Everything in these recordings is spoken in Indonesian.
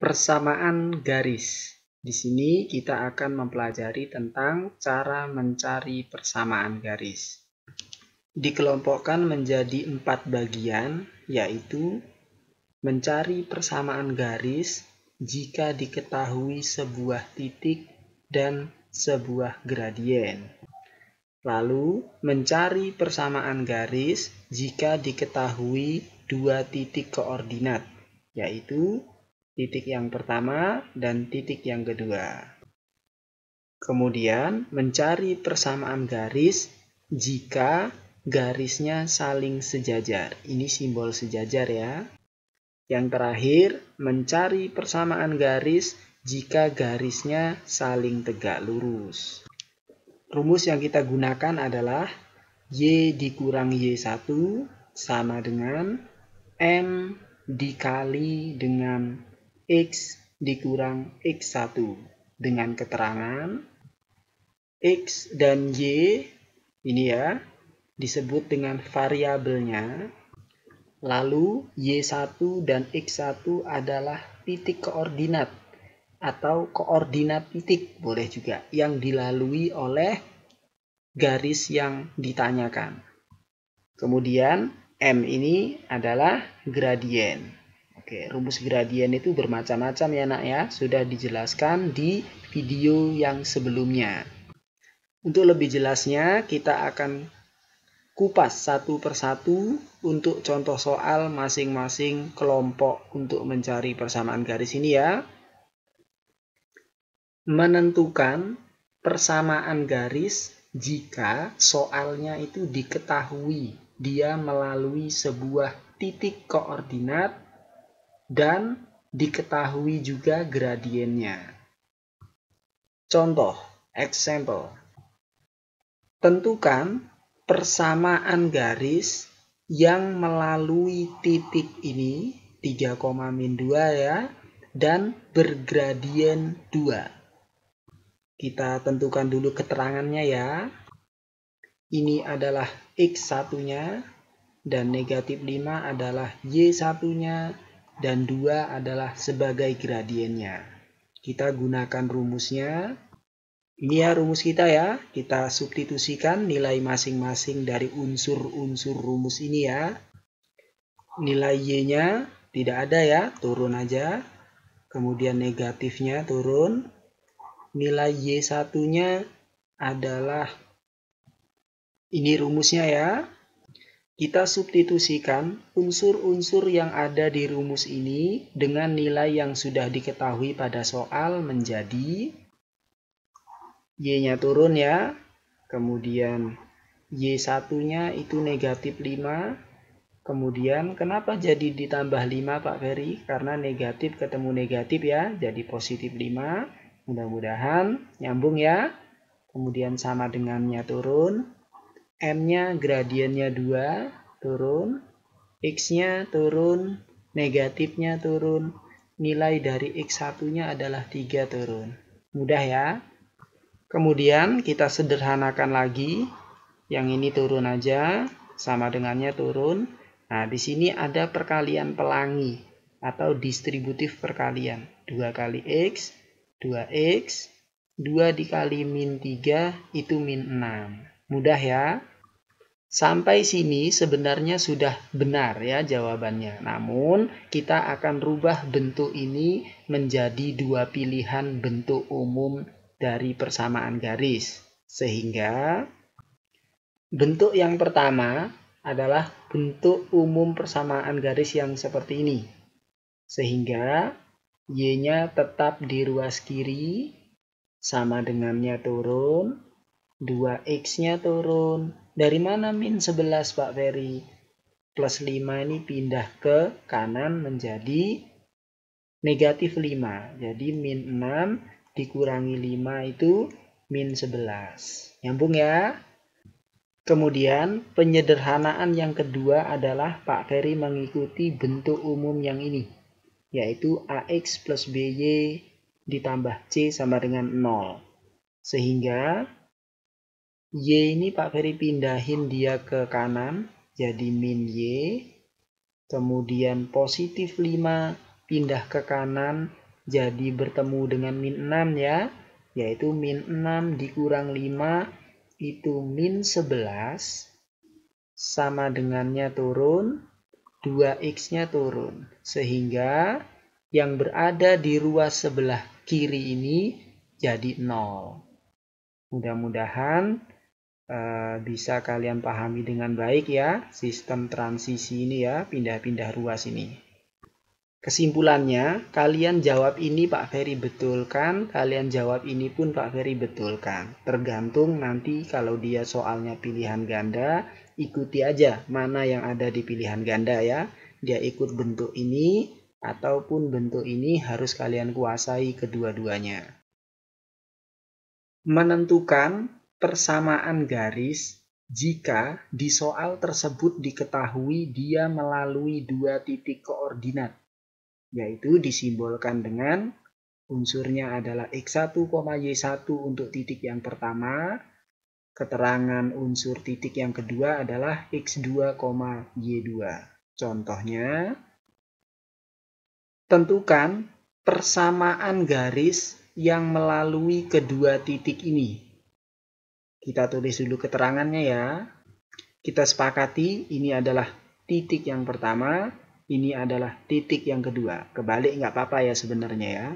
Persamaan garis. Di sini kita akan mempelajari tentang cara mencari persamaan garis. Dikelompokkan menjadi 4 bagian, yaitu mencari persamaan garis jika diketahui sebuah titik dan sebuah gradien. Lalu, mencari persamaan garis jika diketahui 2 titik koordinat, yaitu titik yang pertama dan titik yang kedua. Kemudian, mencari persamaan garis jika garisnya saling sejajar. Ini simbol sejajar ya. Yang terakhir, mencari persamaan garis jika garisnya saling tegak lurus. Rumus yang kita gunakan adalah Y dikurang Y1 sama dengan M dikali dengan X dikurang X1 dengan keterangan X dan Y ini ya disebut dengan variabelnya, lalu Y1 dan X1 adalah titik koordinat atau koordinat titik boleh juga yang dilalui oleh garis yang ditanyakan. Kemudian M ini adalah gradien. Oke, rumus gradien itu bermacam-macam ya nak ya, sudah dijelaskan di video yang sebelumnya. Untuk lebih jelasnya kita akan kupas satu persatu untuk contoh soal masing-masing kelompok untuk mencari persamaan garis ini ya. Menentukan persamaan garis jika soalnya itu diketahui dia melalui sebuah titik koordinat dan diketahui juga gradiennya. Contoh, example. Tentukan persamaan garis yang melalui titik ini 3,-2 ya dan bergradien 2. Kita tentukan dulu keterangannya ya. Ini adalah X1-nya dan negatif 5 adalah Y1-nya dan 2 adalah sebagai gradiennya. Kita gunakan rumusnya. Ini ya rumus kita ya. Kita substitusikan nilai masing-masing dari unsur-unsur rumus ini ya. Nilai Y-nya tidak ada ya, turun aja. Kemudian negatifnya turun. Nilai Y1-nya adalah ini rumusnya ya. Kita substitusikan unsur-unsur yang ada di rumus ini dengan nilai yang sudah diketahui pada soal menjadi Y-nya turun ya. Kemudian Y1-nya itu negatif 5. Kemudian kenapa jadi ditambah 5 Pak Ferry? Karena negatif ketemu negatif ya, jadi positif 5. Mudah-mudahan nyambung ya. Kemudian sama dengannya turun. M-nya gradiennya 2 turun, X-nya turun, negatifnya turun, nilai dari X1-nya adalah 3 turun. Mudah ya. Kemudian kita sederhanakan lagi, yang ini turun aja, sama dengannya turun. Nah, di sini ada perkalian pelangi atau distributif perkalian. 2 kali X, 2X, 2 dikali min 3 itu min 6. Mudah ya. Sampai sini sebenarnya sudah benar ya jawabannya. Namun kita akan rubah bentuk ini menjadi 2 pilihan bentuk umum dari persamaan garis. Sehingga bentuk yang pertama adalah bentuk umum persamaan garis yang seperti ini. Sehingga Y-nya tetap di ruas kiri, sama dengannya turun, 2X-nya turun. Dari mana min 11 Pak Ferry? Plus 5 ini pindah ke kanan menjadi negatif 5. Jadi min 6 dikurangi 5 itu min 11. Nyambung ya? Kemudian penyederhanaan yang kedua adalah Pak Ferry mengikuti bentuk umum yang ini. Yaitu AX plus BY ditambah C sama dengan 0. Sehingga Y ini Pak Ferry pindahin dia ke kanan, jadi min Y. Kemudian positif 5 pindah ke kanan, jadi bertemu dengan min 6 ya, yaitu min 6 dikurang 5 itu min 11, sama dengannya turun, 2x-nya turun. Sehingga yang berada di ruas sebelah kiri ini jadi 0. Mudah-mudahan bisa kalian pahami dengan baik ya, sistem transisi ini ya, pindah-pindah ruas ini. Kesimpulannya, kalian jawab ini Pak Ferry betulkan, kalian jawab ini pun Pak Ferry betulkan. Tergantung nanti kalau dia soalnya pilihan ganda, ikuti aja mana yang ada di pilihan ganda ya. Dia ikut bentuk ini ataupun bentuk ini harus kalian kuasai kedua-duanya. Menentukan persamaan garis jika di soal tersebut diketahui dia melalui dua titik koordinat, yaitu disimbolkan dengan unsurnya adalah x1, y1 untuk titik yang pertama, keterangan unsur titik yang kedua adalah x2, y2. Contohnya, tentukan persamaan garis yang melalui kedua titik ini. Kita tulis dulu keterangannya ya. Kita sepakati ini adalah titik yang pertama, ini adalah titik yang kedua. Kebalik nggak apa-apa ya sebenarnya ya.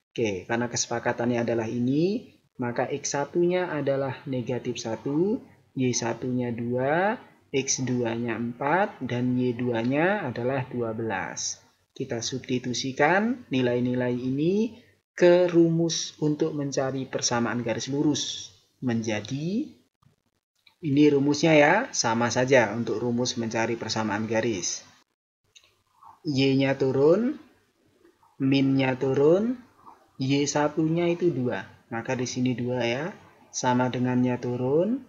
Oke, karena kesepakatannya adalah ini, maka x1-nya adalah negatif 1, y1-nya 2, x2-nya 4, dan y2-nya adalah 12. Kita substitusikan nilai-nilai ini ke rumus untuk mencari persamaan garis lurus. Menjadi, ini rumusnya ya, sama saja untuk rumus mencari persamaan garis. Y-nya turun, min-nya turun, y1-nya itu 2. Maka di sini 2 ya, sama dengannya turun.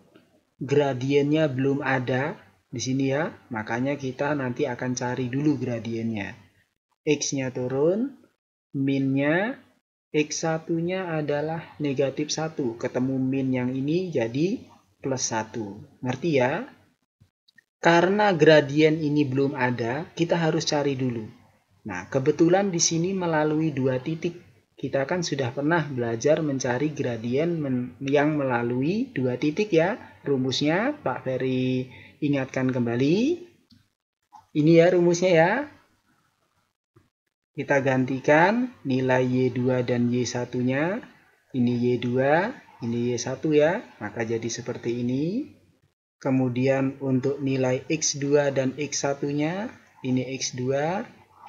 Gradiennya belum ada di sini ya, makanya kita nanti akan cari dulu gradiennya. X-nya turun, min-nya, x1-nya adalah negatif 1. Ketemu min yang ini jadi plus 1. Ngerti ya? Karena gradien ini belum ada, kita harus cari dulu. Nah, kebetulan di sini melalui dua titik. Kita kan sudah pernah belajar mencari gradien yang melalui dua titik ya. Rumusnya Pak Ferry ingatkan kembali. Ini ya rumusnya ya. Kita gantikan nilai Y2 dan Y1-nya. Ini Y2, ini Y1 ya. Maka jadi seperti ini. Kemudian untuk nilai X2 dan X1-nya, ini X2,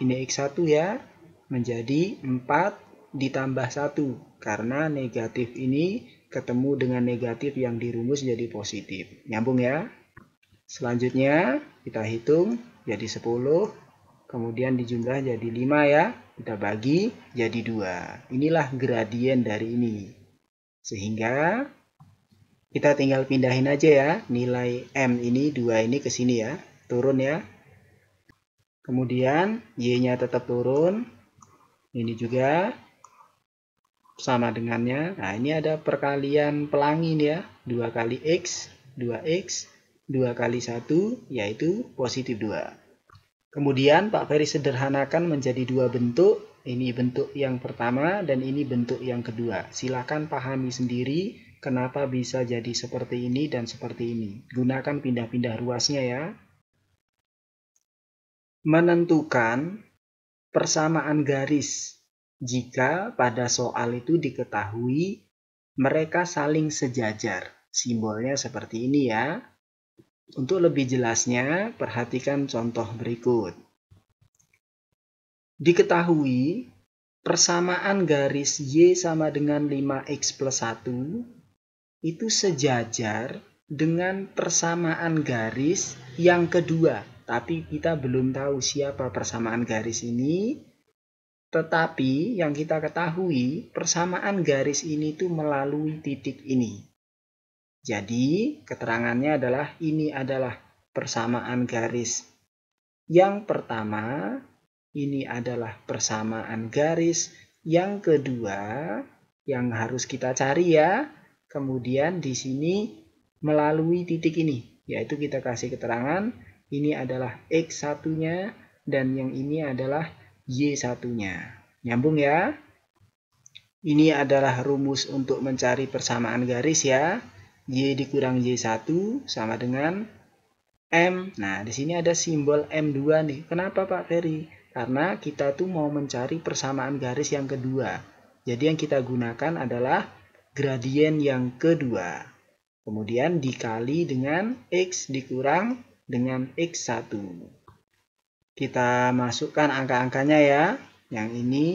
ini X1 ya. Menjadi 4 ditambah 1. Karena negatif ini ketemu dengan negatif yang dirumus jadi positif. Nyambung ya. Selanjutnya kita hitung jadi 10. Kemudian dijumlah jadi 5 ya. Kita bagi jadi 2. Inilah gradien dari ini. Sehingga kita tinggal pindahin aja ya. Nilai M ini, 2 ini ke sini ya. Turun ya. Kemudian Y-nya tetap turun. Ini juga sama dengannya. Nah ini ada perkalian pelangi nih ya. 2 kali X, 2X, 2 kali 1 yaitu positif 2. Kemudian Pak Ferry sederhanakan menjadi dua bentuk. Ini bentuk yang pertama dan ini bentuk yang kedua. Silakan pahami sendiri kenapa bisa jadi seperti ini dan seperti ini. Gunakan pindah-pindah ruasnya ya. Menentukan persamaan garis jika pada soal itu diketahui mereka saling sejajar. Simbolnya seperti ini ya. Untuk lebih jelasnya, perhatikan contoh berikut. Diketahui persamaan garis Y sama dengan 5X plus 1 itu sejajar dengan persamaan garis yang kedua. Tapi kita belum tahu siapa persamaan garis ini. Tetapi yang kita ketahui persamaan garis ini tuh melalui titik ini. Jadi keterangannya adalah ini adalah persamaan garis yang pertama, ini adalah persamaan garis yang kedua yang harus kita cari ya. Kemudian di sini melalui titik ini, yaitu kita kasih keterangan ini adalah X1-nya dan yang ini adalah Y1-nya. Nyambung ya? Ini adalah rumus untuk mencari persamaan garis ya. Y dikurang Y1 sama dengan M. Nah, di sini ada simbol M2 nih. Kenapa Pak Ferry? Karena kita tuh mau mencari persamaan garis yang kedua. Jadi yang kita gunakan adalah gradien yang kedua. Kemudian dikali dengan X dikurang dengan X1. Kita masukkan angka-angkanya ya. Yang ini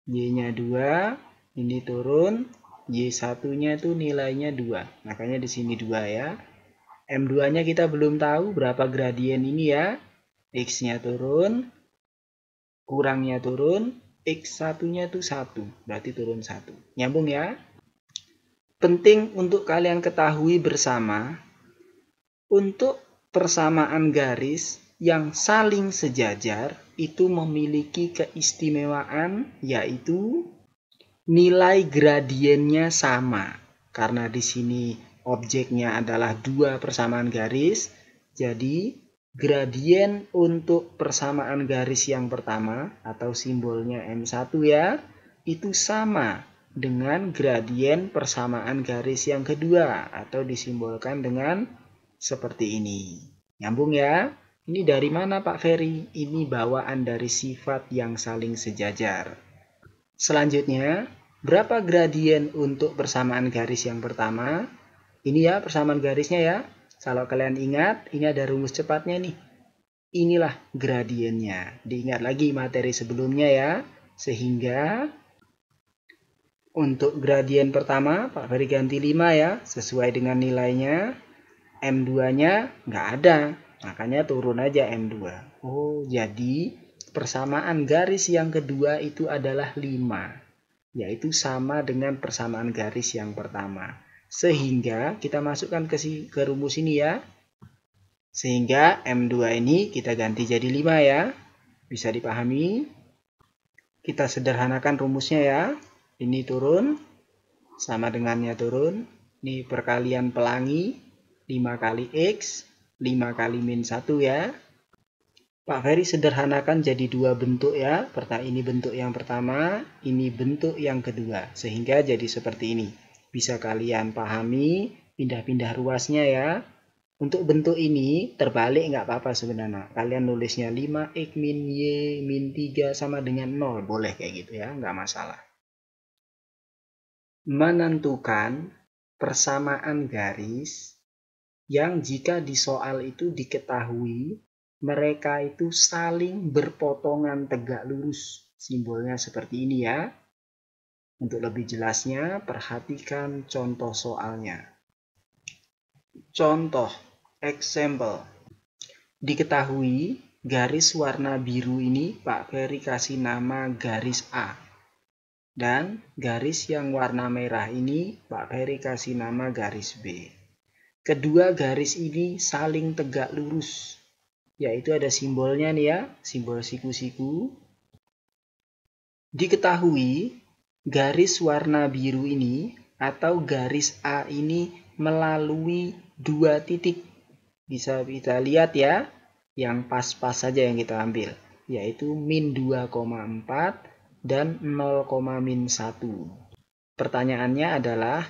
Y-nya 2, ini turun, Y1-nya itu nilainya 2. Makanya di sini 2 ya. M2-nya kita belum tahu berapa gradien ini ya. X-nya turun, kurangnya turun, X1-nya itu 1. Berarti turun 1. Nyambung ya. Penting untuk kalian ketahui bersama, untuk persamaan garis yang saling sejajar itu memiliki keistimewaan, yaitu nilai gradiennya sama. Karena di sini objeknya adalah dua persamaan garis, jadi gradien untuk persamaan garis yang pertama atau simbolnya M1 ya, itu sama dengan gradien persamaan garis yang kedua atau disimbolkan dengan seperti ini. Nyambung ya? Ini dari mana Pak Ferry? Ini bawaan dari sifat yang saling sejajar. Selanjutnya, berapa gradien untuk persamaan garis yang pertama? Ini ya persamaan garisnya ya. Kalau kalian ingat, ini ada rumus cepatnya nih. Inilah gradiennya. Diingat lagi materi sebelumnya ya. Sehingga untuk gradien pertama, Pak Ferry ganti 5 ya. Sesuai dengan nilainya. M2-nya nggak ada. Makanya turun aja M2. Oh, jadi persamaan garis yang kedua itu adalah 5. Yaitu sama dengan persamaan garis yang pertama. Sehingga kita masukkan ke rumus ini ya. Sehingga M2 ini kita ganti jadi 5 ya. Bisa dipahami? Kita sederhanakan rumusnya ya. Ini turun, sama dengannya turun. Ini perkalian pelangi, 5 kali X, 5 kali min 1 ya. Pak Ferry sederhanakan jadi dua bentuk ya. Ini bentuk yang pertama, ini bentuk yang kedua. Sehingga jadi seperti ini. Bisa kalian pahami, pindah-pindah ruasnya ya. Untuk bentuk ini terbalik nggak apa-apa sebenarnya. Kalian nulisnya 5X min Y min 3 sama dengan 0. Boleh kayak gitu ya, nggak masalah. Menentukan persamaan garis yang jika di soal itu diketahui mereka itu saling berpotongan tegak lurus. Simbolnya seperti ini ya. Untuk lebih jelasnya, perhatikan contoh soalnya. Contoh, example. Diketahui garis warna biru ini Pak Ferry kasih nama garis A. Dan garis yang warna merah ini Pak Ferry kasih nama garis B. Kedua garis ini saling tegak lurus. Yaitu ada simbolnya nih ya, simbol siku-siku. Diketahui garis warna biru ini atau garis A ini melalui dua titik. Bisa kita lihat ya, yang pas-pas saja yang kita ambil. Yaitu min 2,4 dan 0,1. Pertanyaannya adalah,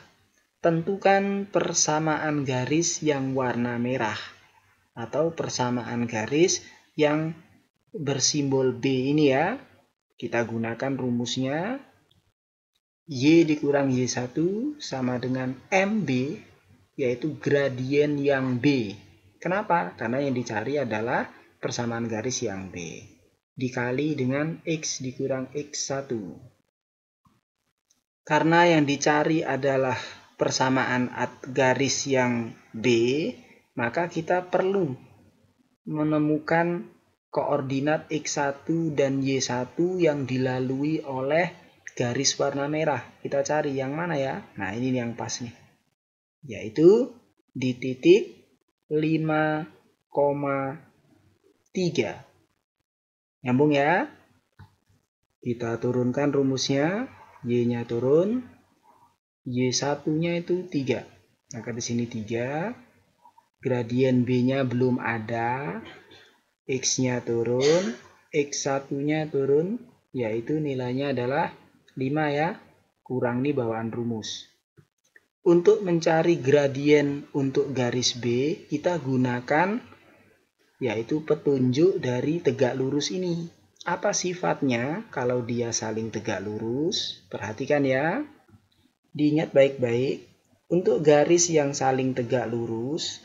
tentukan persamaan garis yang warna merah atau persamaan garis yang bersimbol B ini ya. Kita gunakan rumusnya Y dikurang Y1 sama dengan MB, yaitu gradien yang B. Kenapa? Karena yang dicari adalah persamaan garis yang B. Dikali dengan X dikurang X1. Karena yang dicari adalah persamaan garis yang B, maka kita perlu menemukan koordinat X1 dan Y1 yang dilalui oleh garis warna merah. Kita cari yang mana ya? Nah, ini yang pas nih. Yaitu di titik 5,3. Nyambung ya? Kita turunkan rumusnya. Y-nya turun. Y1-nya itu 3. Maka di sini 3. Gradien B-nya belum ada. X-nya turun. X1-nya turun. Yaitu nilainya adalah 5 ya. Kurang nih bawaan rumus. Untuk mencari gradien untuk garis B, kita gunakan yaitu petunjuk dari tegak lurus ini. Apa sifatnya kalau dia saling tegak lurus? Perhatikan ya. Diingat baik-baik. Untuk garis yang saling tegak lurus,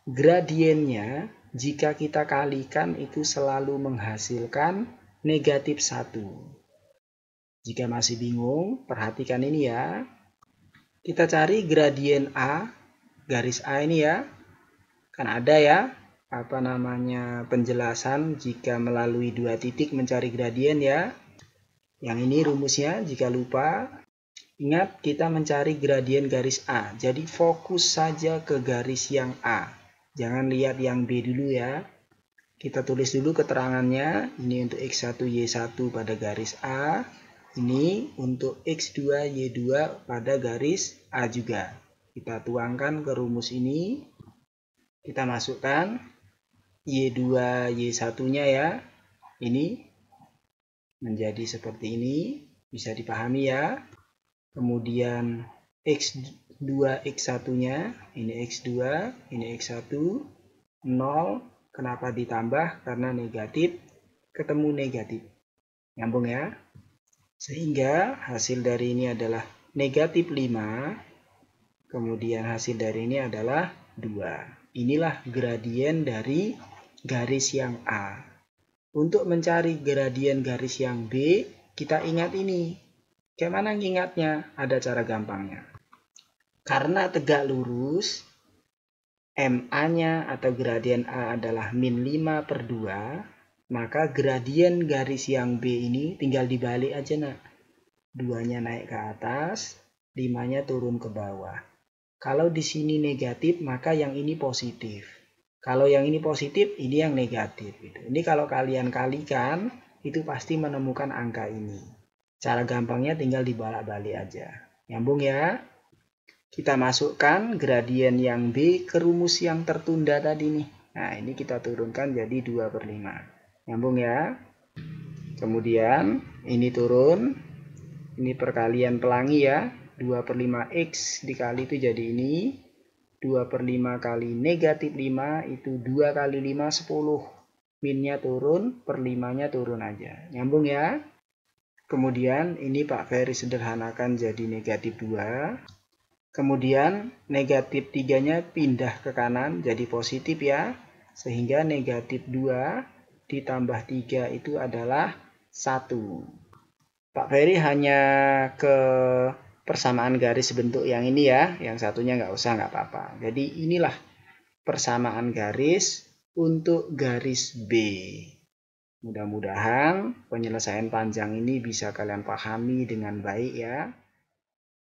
gradiennya jika kita kalikan itu selalu menghasilkan negatif 1. Jika masih bingung, perhatikan ini ya. Kita cari gradien A, garis A ini ya. Kan ada ya, penjelasan jika melalui 2 titik mencari gradien ya. Yang ini rumusnya, jika lupa, ingat kita mencari gradien garis A. Jadi fokus saja ke garis yang A. Jangan lihat yang B dulu ya. Kita tulis dulu keterangannya. Ini untuk X1, Y1 pada garis A. Ini untuk X2, Y2 pada garis A juga. Kita tuangkan ke rumus ini. Kita masukkan Y2, Y1-nya ya. Ini menjadi seperti ini. Bisa dipahami ya. Kemudian X2, X1-nya. Ini X2, ini X1. 0. Kenapa ditambah? Karena negatif ketemu negatif. Nyambung ya. Sehingga hasil dari ini adalah negatif 5. Kemudian hasil dari ini adalah 2. Inilah gradien dari garis yang A. Untuk mencari gradien garis yang B, kita ingat ini. Bagaimana ingatnya? Ada cara gampangnya. Karena tegak lurus, MA-nya atau gradien A adalah min 5/2, maka gradien garis yang B ini tinggal dibalik aja nak. 2-nya naik ke atas, 5-nya turun ke bawah. Kalau di sini negatif, maka yang ini positif. Kalau yang ini positif, ini yang negatif. Ini kalau kalian kalikan, itu pasti menemukan angka ini. Cara gampangnya tinggal dibolak-balik aja. Nyambung ya? Kita masukkan gradien yang B ke rumus yang tertunda tadi nih. Nah, ini kita turunkan jadi 2/5. Nyambung ya? Kemudian, ini turun. Ini perkalian pelangi ya. 2/5X dikali itu jadi ini. 2/5 kali negatif 5 itu 2 kali 5, 10. Minnya turun, per 5-nya turun aja. Nyambung ya? Kemudian, ini Pak Ferry sederhanakan jadi negatif 2. Kemudian negatif 3-nya pindah ke kanan jadi positif ya. Sehingga negatif 2 ditambah 3 itu adalah 1. Pak Ferry hanya ke persamaan garis bentuk yang ini ya. Yang satunya nggak usah, nggak apa-apa. Jadi inilah persamaan garis untuk garis B. Mudah-mudahan penyelesaian panjang ini bisa kalian pahami dengan baik ya.